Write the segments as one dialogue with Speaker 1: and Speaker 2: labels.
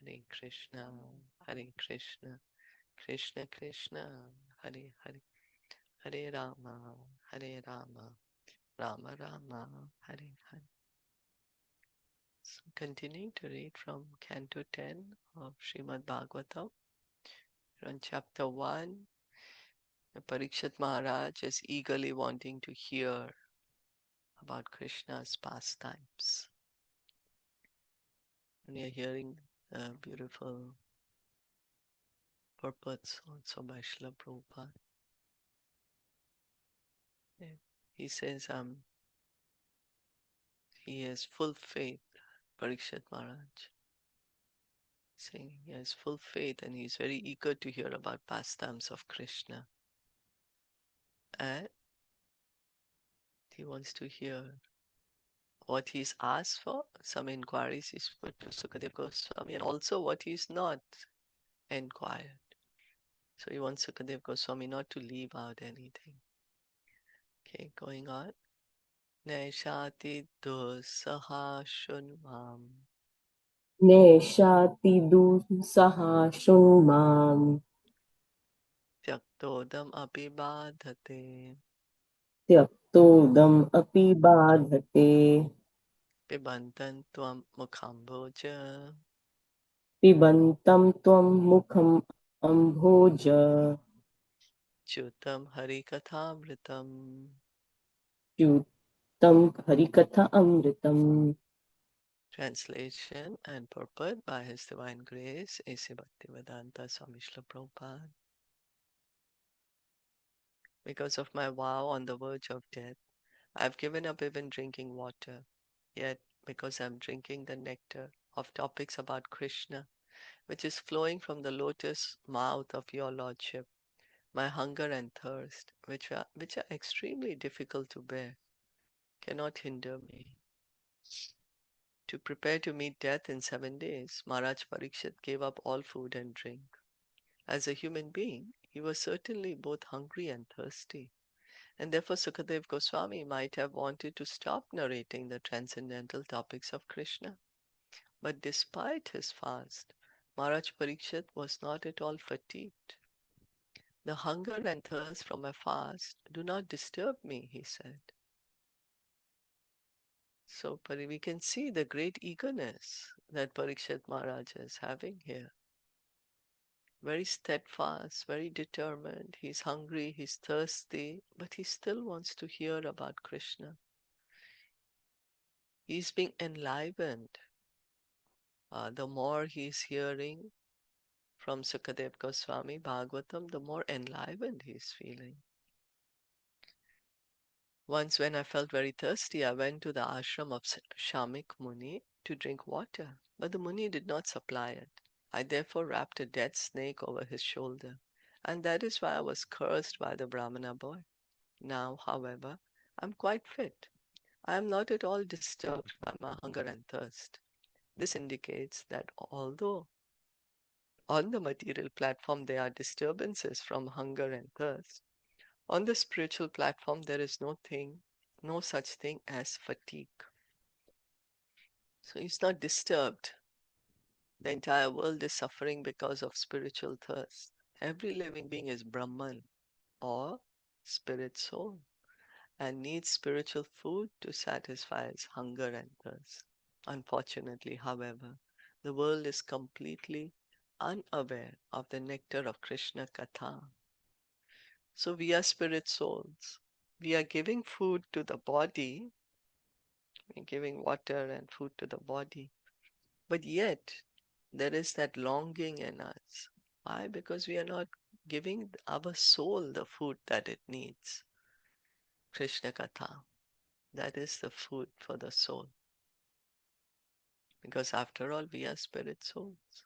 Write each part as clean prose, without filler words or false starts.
Speaker 1: Hare Krishna, Hare Krishna, Krishna Krishna, Hare Hare, Hare Rama, Hare Rama, Rama Rama, Hare Hare. So continuing to read from Canto 10 of Srimad Bhagavatam, on chapter 1, Parikshit Maharaj is eagerly wanting to hear about Krishna's pastimes. And we are hearing beautiful purports also by Srila Prabhupada. He says he has full faith, Parikshit Maharaj, saying he has full faith and he is very eager to hear about pastimes of Krishna. And he wants to hear what he's asked for, some inquiries he's put to Sukadeva Goswami, and also what he's not inquired. So he wants Sukadeva Goswami not to leave out anything. Okay, going on. Naishati dosaha shunmam
Speaker 2: Neshatidussaha shunmam
Speaker 1: tyaktodam api badhate
Speaker 2: tyaktodam api badhate
Speaker 1: pibantan tvam mukhamboja
Speaker 2: pibantam tvam mukham ambhoja
Speaker 1: chutam harikathamritam.
Speaker 2: yutam harikatha amritam.
Speaker 1: Translation and purport by His Divine Grace, A.C. Bhaktivedanta Swami Srila Prabhupada. Because of my vow on the verge of death, I have given up even drinking water. Yet, because I am drinking the nectar of topics about Krishna, which is flowing from the lotus mouth of your Lordship, my hunger and thirst, which are extremely difficult to bear, cannot hinder me. To prepare to meet death in 7 days, Maharaj Parikshit gave up all food and drink. As a human being, he was certainly both hungry and thirsty, and therefore Sukadeva Goswami might have wanted to stop narrating the transcendental topics of Krishna. But despite his fast, Maharaj Parikshit was not at all fatigued. The hunger and thirst from a fast do not disturb me, he said. So we can see the great eagerness that Parikshit Maharaj is having here. Very steadfast, very determined. He's hungry, he's thirsty, but he still wants to hear about Krishna. He's being enlivened. The more he's hearing from Sukadeva Goswami Bhagavatam, the more enlivened he's feeling. Once, when I felt very thirsty, I went to the ashram of Shamik Muni to drink water, but the Muni did not supply it. I therefore wrapped a dead snake over his shoulder, and that is why I was cursed by the Brahmana boy. Now, however, I am quite fit. I am not at all disturbed by my hunger and thirst. This indicates that although on the material platform there are disturbances from hunger and thirst, on the spiritual platform there is no such thing as fatigue. So he's not disturbed. The entire world is suffering because of spiritual thirst. Every living being is Brahman or spirit soul and needs spiritual food to satisfy its hunger and thirst. Unfortunately, however, the world is completely unaware of the nectar of Krishna Katha. So we are spirit souls. We are giving food to the body, we're giving water and food to the body, but yet there is that longing in us. Why? Because we are not giving our soul the food that it needs. Krishna Katha. That is the food for the soul. Because after all, we are spirit souls.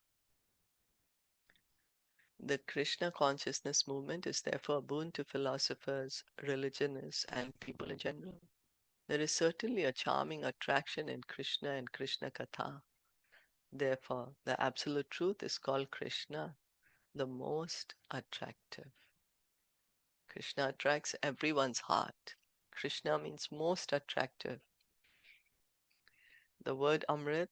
Speaker 1: The Krishna consciousness movement is therefore a boon to philosophers, religionists, and people in general. There is certainly a charming attraction in Krishna and Krishna Katha. Therefore, the absolute truth is called Krishna, the most attractive. Krishna attracts everyone's heart. Krishna means most attractive. The word Amrit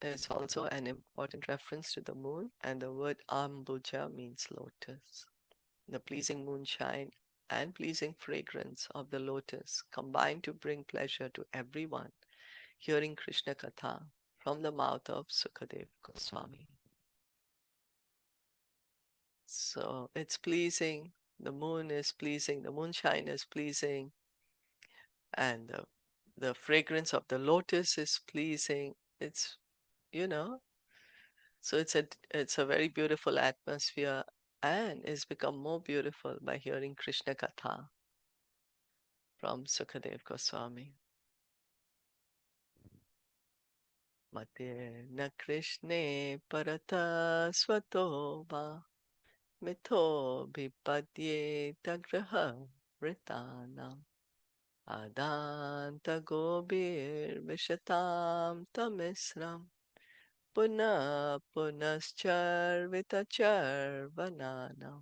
Speaker 1: is also an important reference to the moon, and the word ambuja means lotus. The pleasing moonshine and pleasing fragrance of the lotus combine to bring pleasure to everyone hearing Krishna Katha from the mouth of Sukadev Goswami. So it's pleasing, the moon is pleasing, the moonshine is pleasing, and the fragrance of the lotus is pleasing. It's, you know, so it's a very beautiful atmosphere and is become more beautiful by hearing Krishna Katha from Sukadev Goswami. Mate na Krishne parata swato va mitho vipadye tagraha vritana adanta gobir vishatam tamisram puna punaschar vitachar vananam.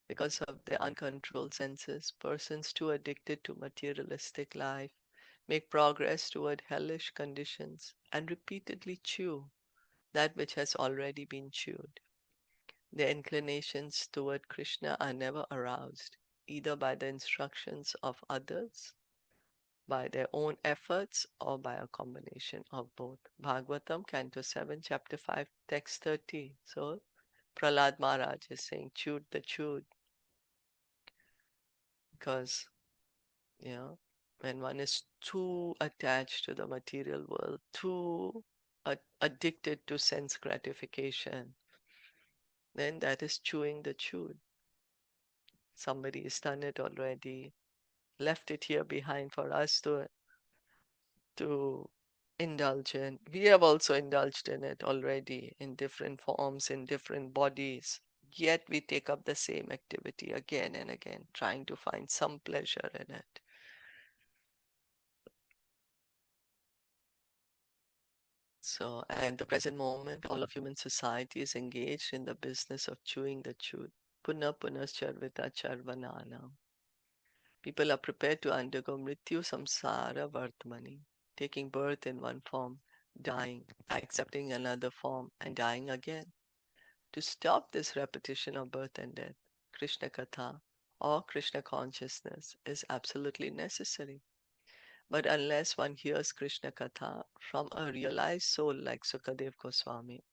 Speaker 1: Because of their uncontrolled senses, persons too addicted to materialistic life make progress toward hellish conditions and repeatedly chew that which has already been chewed. Their inclinations toward Krishna are never aroused, either by the instructions of others, by their own efforts, or by a combination of both. Bhagavatam, Canto 7, Chapter 5, Text 30. So, Prahlad Maharaj is saying, chewed the chewed, because, you know, when one is too attached to the material world, too addicted to sense gratification, then that is chewing the chewed. Somebody has done it already, left it here behind for us to indulge in. We have also indulged in it already in different forms, in different bodies. Yet we take up the same activity again and again, trying to find some pleasure in it. So, at the present moment, all of human society is engaged in the business of chewing the chewed. Punna punascharvita charvanana. People are prepared to undergo mrityu samsara vartmani, taking birth in one form, dying, accepting another form, and dying again. To stop this repetition of birth and death, Krishna Katha or Krishna consciousness is absolutely necessary. But unless one hears Krishna Katha from a realized soul like Sukadev Goswami,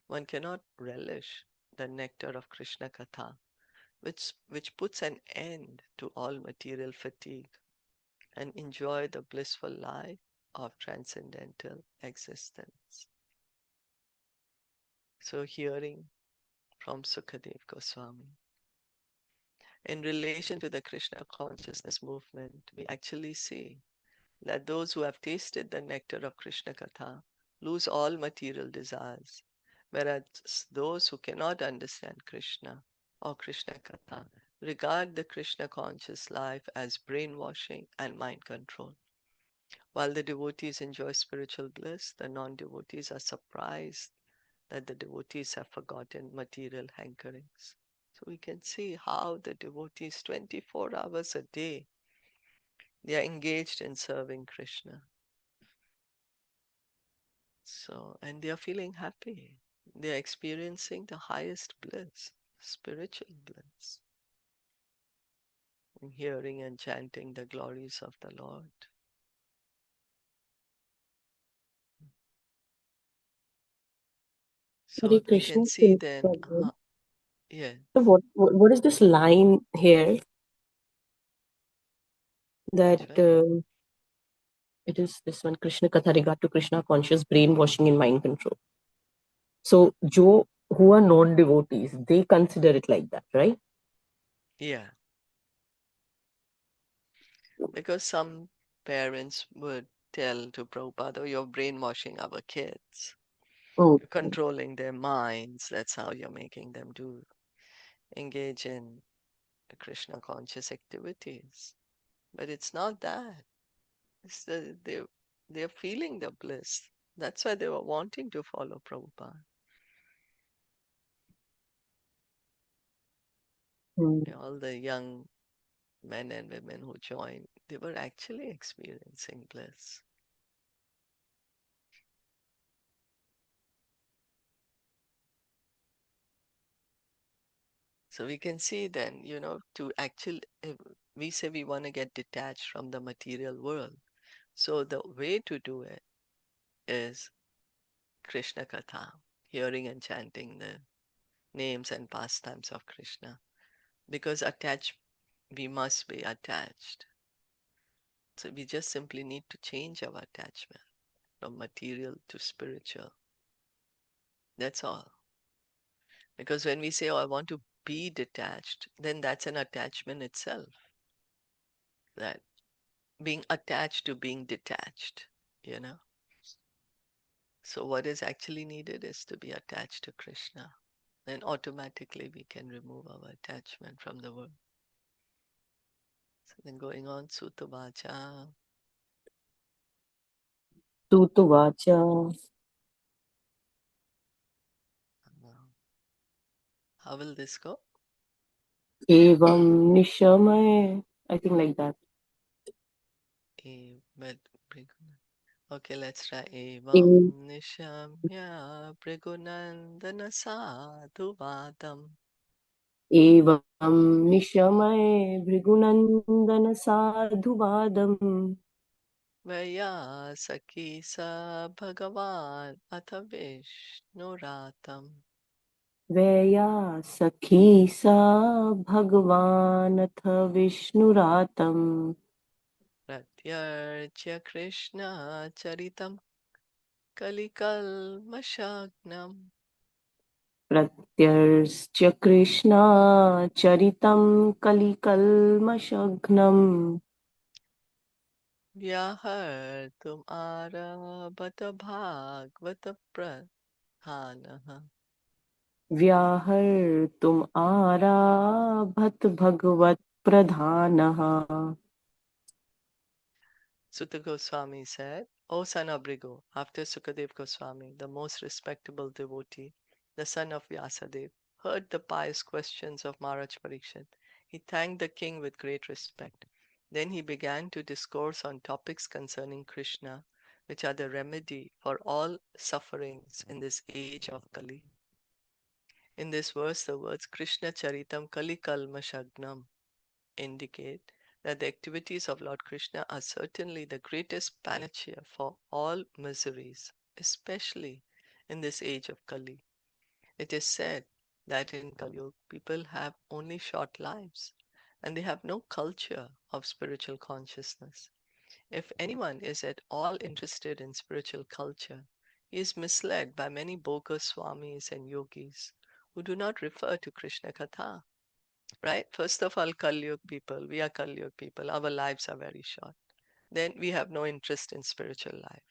Speaker 1: one cannot relish the nectar of Krishna Katha, which puts an end to all material fatigue, and enjoy the blissful life of transcendental existence. So, hearing from Sukadev Goswami. In relation to the Krishna consciousness movement, we actually see that those who have tasted the nectar of Krishna Katha lose all material desires, whereas those who cannot understand Krishna or Krishna Katha regard the Krishna conscious life as brainwashing and mind control. While the devotees enjoy spiritual bliss, the non-devotees are surprised that the devotees have forgotten material hankerings. So we can see how the devotees 24 hours a day, they are engaged in serving Krishna. So, and they are feeling happy. They are experiencing the highest bliss, spiritual bliss, in hearing and chanting the glories of the Lord.
Speaker 2: Hare
Speaker 1: So we
Speaker 2: Krishna.
Speaker 1: can see then, yeah,
Speaker 2: So what is this line here that
Speaker 1: which one?
Speaker 2: it is this one, Krishna Katha regard to Krishna conscious brainwashing and mind control. So Joe, who are non-devotees, they consider it like that, right?
Speaker 1: Yeah, because some parents would tell to Prabhupada, "Oh, you're brainwashing our kids.
Speaker 2: Oh,
Speaker 1: You're controlling their minds. That's how you're making them do engage in the Krishna conscious activities." But it's not that. It's they're feeling the bliss. That's why they were wanting to follow Prabhupada. All the young men and women who joined, they were actually experiencing bliss. So we can see then, to actually, we say we want to get detached from the material world. So the way to do it is Krishna Katha, hearing and chanting the names and pastimes of Krishna. Because attached, we must be attached. So we just simply need to change our attachment from material to spiritual. That's all. Because when we say, oh, I want to be detached, then that's an attachment itself. That being attached to being detached, you know. So what is actually needed is to be attached to Krishna. Then automatically we can remove our attachment from the world. So then going on, Sutta Vacha.
Speaker 2: Tutuvacha
Speaker 1: How will this go?
Speaker 2: evam nishamay. I think like that.
Speaker 1: But okay, let's try.
Speaker 2: E-
Speaker 1: Evam nishamya Brigunandana sadhuvadam
Speaker 2: evam nishamay bhrigunandana sadhuvadam
Speaker 1: Vaya Saki Sa Bhagavan Atha Vishnuratam
Speaker 2: veya sakhi sa bhagavanath vishnuratam
Speaker 1: Pratyarchya Krishna Charitam Kalikal Mashagnam
Speaker 2: pratyarcha krishna charitam kalikalmashagnam
Speaker 1: Vyahartum Arabhata Bhagavata Pradhanaha
Speaker 2: व्याहर्तुम् आराभत भगवत प्रधानः.
Speaker 1: Sutta Goswami said, O son of Brigu, after Sukadev Goswami, the most respectable devotee, the son of Vyasadeva, heard the pious questions of Maharaj Parikshit, he thanked the king with great respect. Then he began to discourse on topics concerning Krishna, which are the remedy for all sufferings in this age of Kali. In this verse, the words Krishna Charitam Kali Kalmashagnam indicate that the activities of Lord Krishna are certainly the greatest panacea for all miseries, especially in this age of Kali. It is said that in Kali Yuga, people have only short lives and they have no culture of spiritual consciousness. If anyone is at all interested in spiritual culture, he is misled by many bogus swamis and yogis who do not refer to Krishna Katha. Right? First of all, Kalyug people, we are Kalyug people. Our lives are very short. Then we have no interest in spiritual life.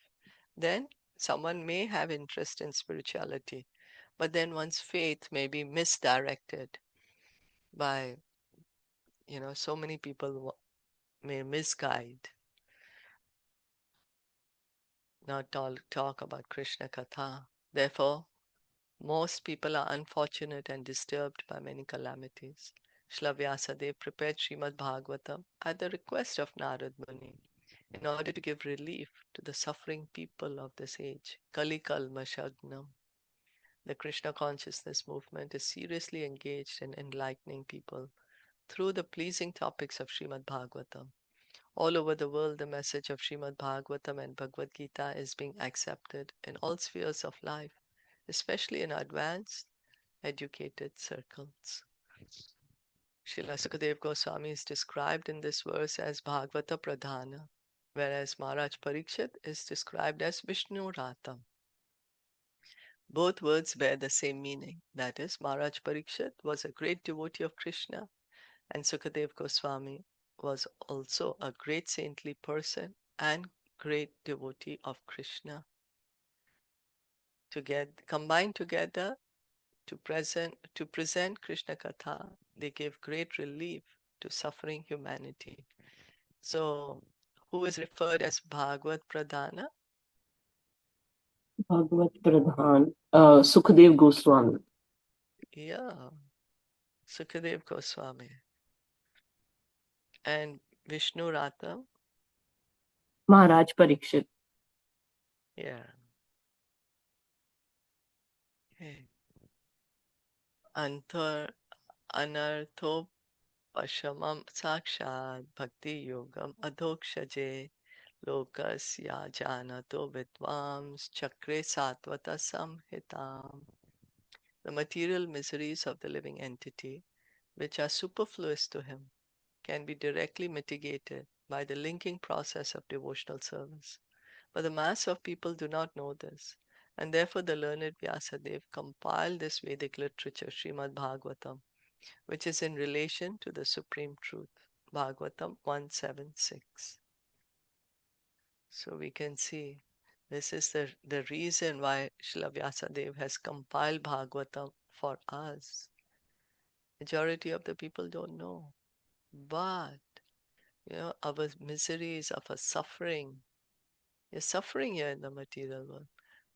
Speaker 1: Then someone may have interest in spirituality, but then one's faith may be misdirected by, so many people may misguide, not all talk about Krishna Katha. Therefore, most people are unfortunate and disturbed by many calamities. Śrīla Vyasadeva prepared Srimad Bhagavatam at the request of Narad Muni in order to give relief to the suffering people of this age. Kali Kalmashagnam. The Krishna consciousness movement is seriously engaged in enlightening people through the pleasing topics of Srimad Bhagavatam. All over the world, the message of Srimad Bhagavatam and Bhagavad Gita is being accepted in all spheres of life, especially in advanced, educated circles. Srila Sukadeva Goswami is described in this verse as Bhagavata Pradhana, whereas Maharaj Parikshit is described as Vishnu Ratam. Both words bear the same meaning. That is, Maharaj Parikshit was a great devotee of Krishna, and Sukadev Goswami was also a great saintly person and great devotee of Krishna. Combined together to present Krishna Katha, they give great relief to suffering humanity. So, who is referred as Bhagavad Pradhana?
Speaker 2: Bhagavat Pradhan, Sukhdev Goswami.
Speaker 1: Yeah, Sukadev Goswami. And Vishnu Ratam?
Speaker 2: Maharaj Parikshit.
Speaker 1: Yeah. Okay. Antar anartho pashamam sakshat bhakti yogam adhokshaje lokasya janato vidvams chakre satvata samhitam. The material miseries of the living entity, which are superfluous to him, can be directly mitigated by the linking process of devotional service. But the mass of people do not know this, and therefore the learned Vyasadeva compiled this Vedic literature, Srimad Bhagavatam, which is in relation to the supreme truth. Bhagavatam 176. So we can see this is the reason why Srila Vyasadeva has compiled Bhagavatam for us. Majority of the people don't know. But our miseries, of our suffering, you're suffering here in the material world.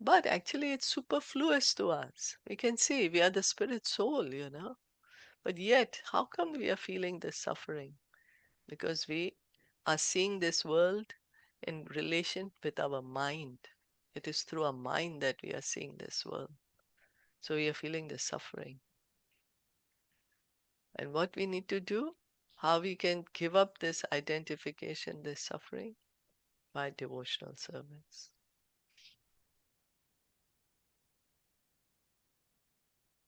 Speaker 1: But actually it's superfluous to us. We can see we are the spirit soul. But yet, how come we are feeling this suffering? Because we are seeing this world in relation with our mind. It is through our mind that we are seeing this world. So we are feeling the suffering. And what we need to do, how we can give up this identification, this suffering, by devotional service.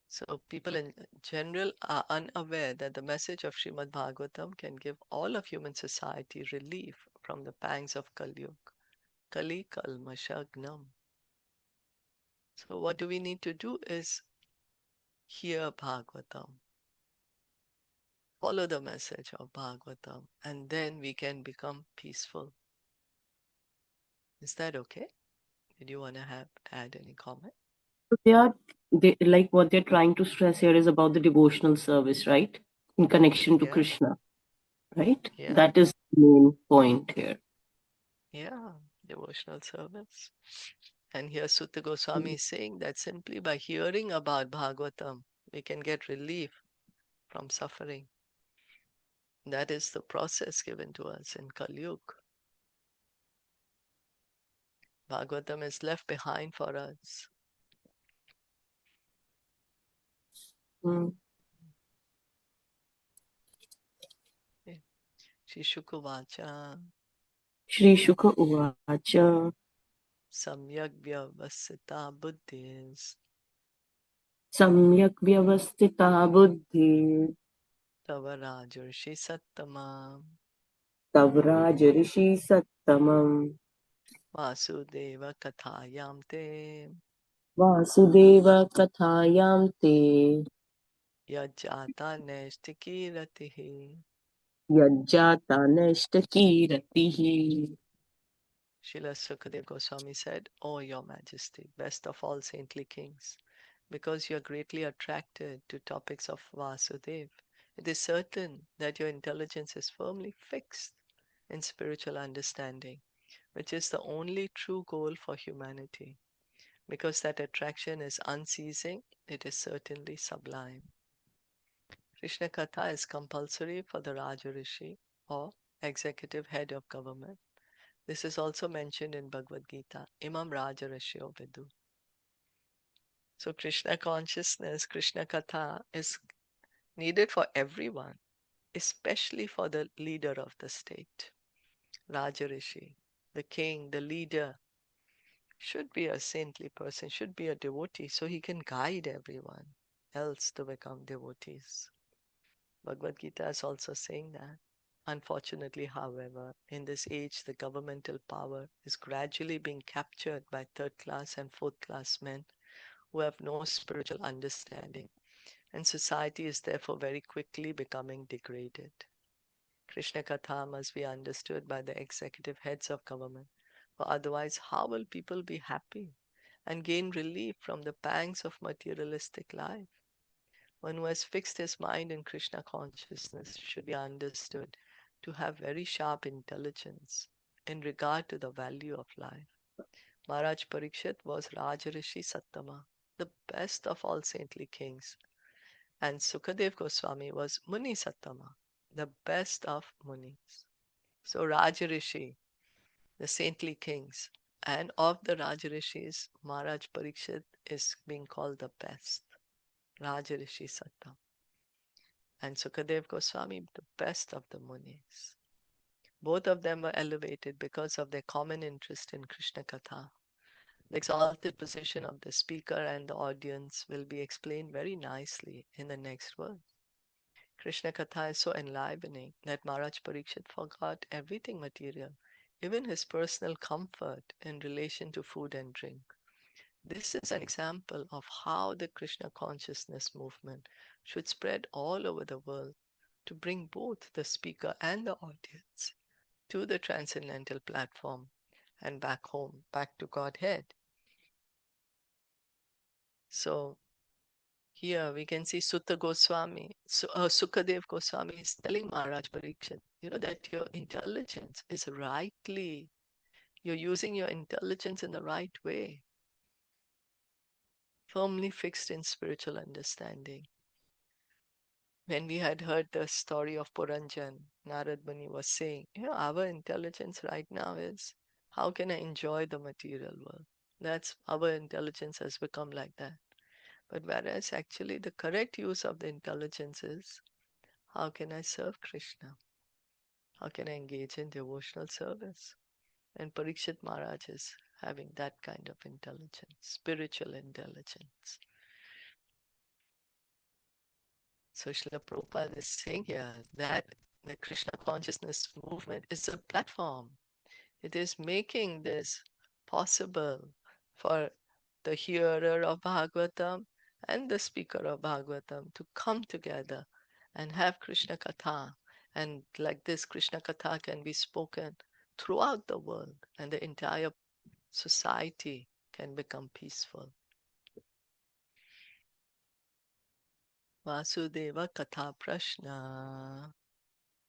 Speaker 1: So people in general are unaware that the message of Srimad Bhagavatam can give all of human society relief from the pangs of Kali Yuga. Kali Kalmashagnam. So what do we need to do is hear Bhagavatam, follow the message of Bhagavatam, and then we can become peaceful. Is that okay? Did you want to add any comment?
Speaker 2: They like what they're trying to stress here is about the devotional service, right? In connection to
Speaker 1: Yeah,
Speaker 2: Krishna, right?
Speaker 1: yeah,
Speaker 2: That is the main point here.
Speaker 1: yeah. Devotional service. And here Sutta Goswami is saying that simply by hearing about Bhagavatam, we can get relief from suffering. That is the process given to us in Kali Yuga. Bhagavatam is left behind for us.
Speaker 2: Mm.
Speaker 1: Shri Shukuvacha
Speaker 2: Shri Shuka Uvacha
Speaker 1: Samyak Vyavasita Buddhis
Speaker 2: Samyak Vyavastita Buddhi
Speaker 1: Tava Rajarshi Sattama
Speaker 2: Tavraj Rishi Sattamam
Speaker 1: Vasudeva Kathayam Te
Speaker 2: Vasudeva Kathayam Te
Speaker 1: Yajata Neshtikiratihi
Speaker 2: Yajjata Neshtakiratihi.
Speaker 1: Srila Sukadeva Goswami said, O Your Majesty, best of all saintly kings, because you are greatly attracted to topics of Vasudev, it is certain that your intelligence is firmly fixed in spiritual understanding, which is the only true goal for humanity. Because that attraction is unceasing, it is certainly sublime. Krishna Katha is compulsory for the Rajarishi or executive head of government. This is also mentioned in Bhagavad Gita, Imam Rajarishyo Vidu. So Krishna consciousness, Krishna Katha is needed for everyone, especially for the leader of the state. Rajarishi, the king, the leader, should be a saintly person, should be a devotee, so he can guide everyone else to become devotees. Bhagavad Gita is also saying that. Unfortunately, however, in this age, the governmental power is gradually being captured by third class and fourth class men who have no spiritual understanding, and society is therefore very quickly becoming degraded. Krishna Katha must be understood by the executive heads of government, for otherwise, how will people be happy and gain relief from the pangs of materialistic life? One who has fixed his mind in Krishna consciousness should be understood to have very sharp intelligence in regard to the value of life. Maharaj Parikshit was Rajarishi Sattama, the best of all saintly kings, and Sukadev Goswami was Muni Sattama, the best of Munis. So Rajarishi, the saintly kings, and of the Rajarishis, Maharaj Parikshit is being called the best, Rajarishi Sattama. and Sukadev Goswami, the best of the Munis. Both of them were elevated because of their common interest in Krishna Katha. The exalted position of the speaker and the audience will be explained very nicely in the next verse. Krishna Katha is so enlivening that Maharaj Parikshit forgot everything material, even his personal comfort in relation to food and drink. This is an example of how the Krishna consciousness movement should spread all over the world to bring both the speaker and the audience to the transcendental platform and back home, back to Godhead. So here we can see Sutta Goswami, Sukadev Goswami is telling Maharaj Parikshit, that your intelligence is you're using your intelligence in the right way, firmly fixed in spiritual understanding. When we had heard the story of Puranjan, Narad Muni was saying, our intelligence right now is, how can I enjoy the material world? That's our intelligence has become like that. But whereas actually the correct use of the intelligence is, how can I serve Krishna? How can I engage in devotional service? And Parikshit Maharaj is having that kind of intelligence, spiritual intelligence. So Srila Prabhupada is saying here that the Krishna consciousness movement is a platform. It is making this possible for the hearer of Bhagavatam and the speaker of Bhagavatam to come together and have Krishna Katha. And like this, Krishna Katha can be spoken throughout the world, and the entire society can become peaceful. Vasudeva Katha Prashna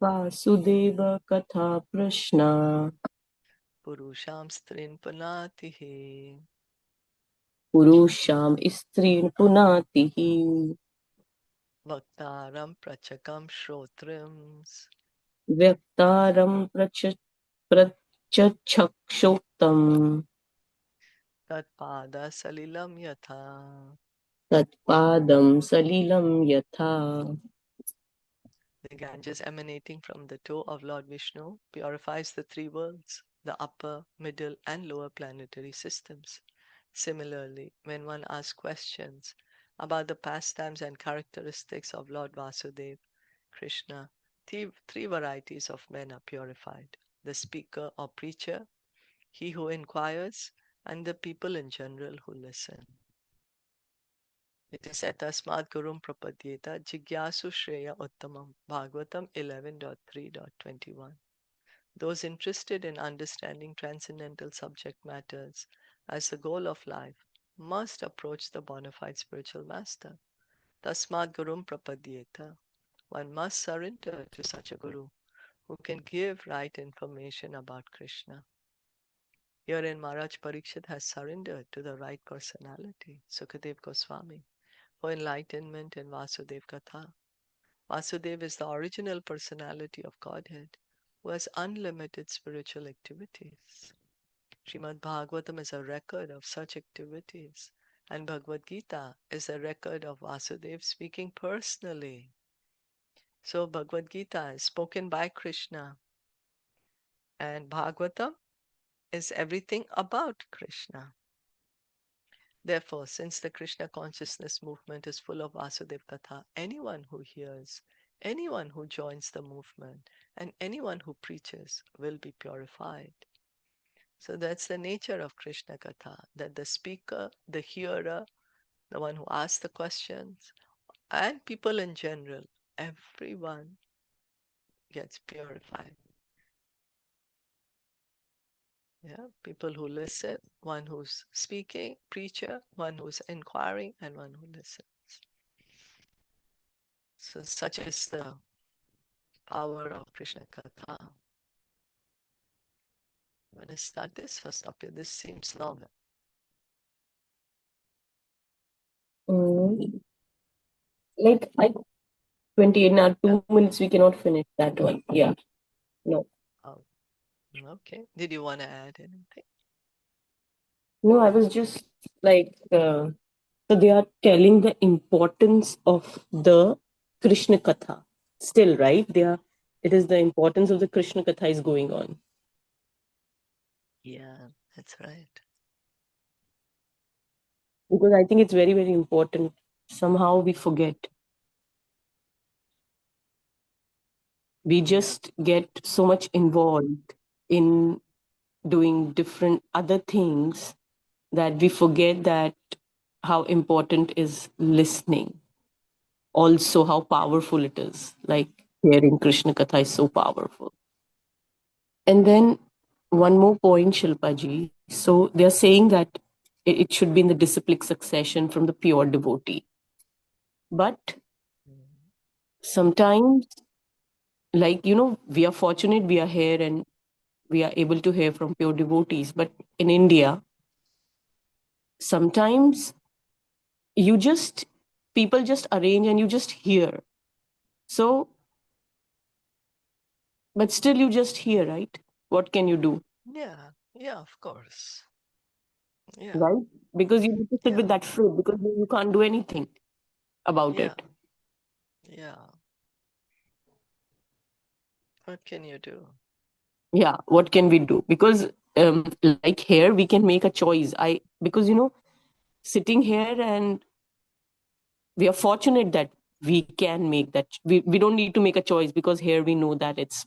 Speaker 2: Vasudeva Katha Prashna
Speaker 1: Purusham Strin Punatihi
Speaker 2: Purusham Istrin Punatihi
Speaker 1: Vaktaram Prachakam Shrotrims
Speaker 2: Vyaktaram Prachachakshoktam
Speaker 1: Tatpada Salilam Yatha.
Speaker 2: Tatpadam Salilam Yatha.
Speaker 1: The Ganges emanating from the toe of Lord Vishnu purifies the three worlds, the upper, middle, and lower planetary systems. Similarly, when one asks questions about the pastimes and characteristics of Lord Vasudeva, Krishna, three varieties of men are purified: the speaker or preacher, he who inquires, and the people in general who listen. It is at Tasmad Gurum Prapadyeta Jigyasu Shreya Uttamam, Bhagavatam 11.3.21. Those interested in understanding transcendental subject matters as the goal of life must approach the bona fide spiritual master. Tasmad Gurum Prapadyeta. One must surrender to such a guru who can give right information about Krishna. Herein Maharaj Parikshit has surrendered to the right personality, Sukadev Goswami, for enlightenment in Vasudev Katha. Vasudev is the original personality of Godhead who has unlimited spiritual activities. Srimad Bhagavatam is a record of such activities, and Bhagavad Gita is a record of Vasudev speaking personally. So Bhagavad Gita is spoken by Krishna, and Bhagavatam is everything about Krishna. Therefore, since the Krishna consciousness movement is full of Vasudev Katha, anyone who hears, anyone who joins the movement, and anyone who preaches will be purified. So that's the nature of Krishna Katha, that the speaker, the hearer, the one who asks the questions, and people in general, everyone gets purified. Yeah, people who listen, one who's speaking, preacher, one who's inquiring, and one who listens. So such is the power of Krishna Katha. I'm going to start this first up here. This seems long.
Speaker 2: Like 28 now, 2 minutes we cannot finish that one. Yeah. No.
Speaker 1: Oh, okay. Did you want to add anything?
Speaker 2: No, I was just like, so they are telling the importance of the Krishna Katha. Still, right? It is the importance of the Krishna Katha is going on.
Speaker 1: Yeah, that's right.
Speaker 2: Because I think it's very, very important. Somehow we forget. We just get so much involved in doing different other things that we forget that how important is listening. Also, how powerful it is. Like hearing Krishna Katha is so powerful. And then one more point, Shilpa ji. So they're saying that it should be in the disciplic succession from the pure devotee. But
Speaker 1: Mm.
Speaker 2: sometimes, like, we are fortunate we are here and we are able to hear from pure devotees. But in India, sometimes you just, people just arrange and you just hear. So, but still you just hear, right? What can you do?
Speaker 1: Yeah, yeah, of course. Yeah,
Speaker 2: Right? Because you need to sit with
Speaker 1: yeah,
Speaker 2: that fruit because you can't do anything about
Speaker 1: yeah,
Speaker 2: it.
Speaker 1: yeah. What can you do?
Speaker 2: Yeah, what can we do? Because like here we can make a choice. I because sitting here, and we are fortunate that we can make that. We don't need to make a choice because here we know that it's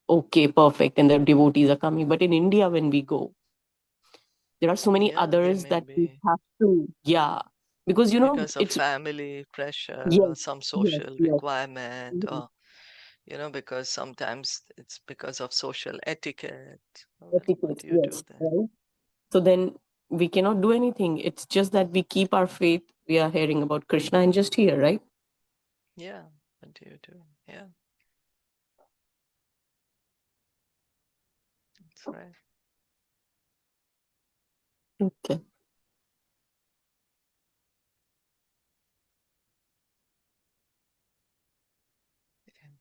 Speaker 2: okay, perfect, and the devotees are coming. But in India, when we go, there are so many
Speaker 1: Yeah, they
Speaker 2: others
Speaker 1: may
Speaker 2: that we
Speaker 1: be
Speaker 2: have to. Yeah, because
Speaker 1: because of
Speaker 2: it's
Speaker 1: family pressure
Speaker 2: yes,
Speaker 1: or some
Speaker 2: yes,
Speaker 1: social
Speaker 2: yes.
Speaker 1: requirement,
Speaker 2: Mhm.
Speaker 1: or because sometimes it's because of social etiquette. What
Speaker 2: Etiquette,
Speaker 1: do you do
Speaker 2: yes,
Speaker 1: then?
Speaker 2: right. So then we cannot do anything. It's just that we keep our faith. We are hearing about Krishna and just here, right?
Speaker 1: Yeah, what do you do? Yeah, that's right.
Speaker 2: Okay.
Speaker 1: Yeah.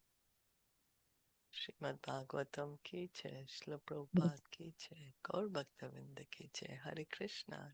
Speaker 1: Srimad Bhagavatam ki jai, Srila Prabhupada ki jai, Gaur Bhaktavinda ki jai, Hare Krishna,